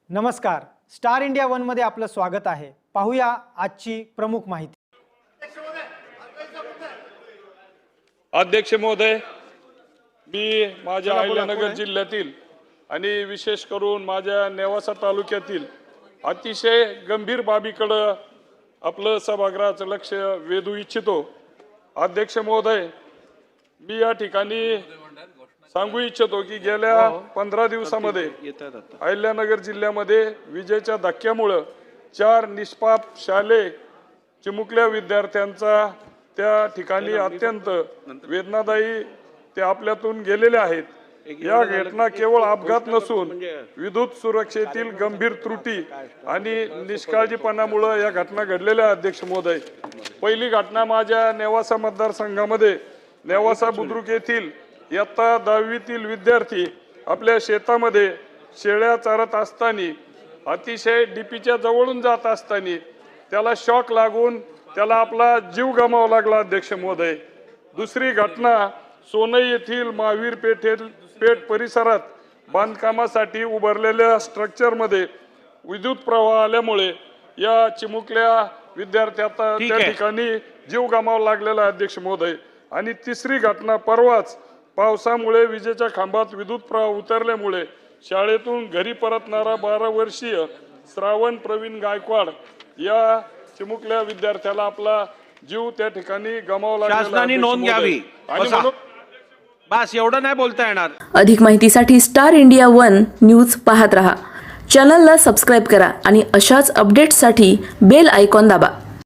नमस्कार, star India one मध्ये आपलं स्वागत आहे। पाहूया आजची प्रमुख माहिती। अध्यक्ष महोदय, मी माझ्या अहिल्यानगर जिल्ह्यातील आणि विशेष करून माझ्या नेवासा तालुक्यातील अतिशय गंभीर बाबीकडे आपलं सभागृहाचं लक्ष वेधू इच्छितो। अध्यक्ष महोदय, मी या ठिकाणी सांगू इच्छितो की गेल्या 15 दिवसामध्ये अहिल्यानगर जिल्ह्यामध्ये विजेच्या धक्क्यामुळे 4 निष्पाप शालेय चिमुकल्या विद्यार्थ्यांचा त्या ठिकाणी अत्यंत वेदनादायी ते आपल्यातून गेलेले आहेत। या घटना केवळ अपघात नसून विद्युत सुरक्षेतील गंभीर त्रुटी आणि निष्काळजीपणामुळे या घटना घडलेल्या। अध्यक्ष महोदय, पहिली घटना माझ्या नेवासा मतदारसंघामध्ये नेवासा बुद्रुक येथील इयत्ता 10वीतील विद्यार्थी आपल्या शेतामध्ये शेळ्या चारत असताना अतिशय डीपीच्या जवळून जात असताना त्याला शॉक लागून त्याला आपला जीव गमावा लागला। अध्यक्ष महोदय, दुसरी घटना सोनई येथील महावीर पेठ परिसरात बांधकामासाठी उभारलेल्या स्ट्रक्चरमध्ये विद्युत प्रवाह आल्यामुळे या चिमुकल्या विद्यार्थ्याचा त्या ठिकाणी जीव गमावा लागलेला। अध्यक्ष महोदय, आणि तिसरी घटना परवाच पावसामुळे विजेच्या खांबात विद्युत प्रवाह उतरल्यामुळे शाळेतून घरी परतणारा 12 वर्षीय श्रावण प्रवीण गायकवाड या चिमुकल्या विद्यार्थ्याला आपला जीव त्या ठिकाणी गमावला लागला। शासनाने नोंद घ्यावी बस, एवढं नाही बोलता येणार। अधिक माहितीसाठी स्टार इंडिया वन न्यूज पाहत रहा। चॅनलला सबस्क्राइब करा आणि अशाच अपडेट्ससाठी बेल आयकॉन दाबा।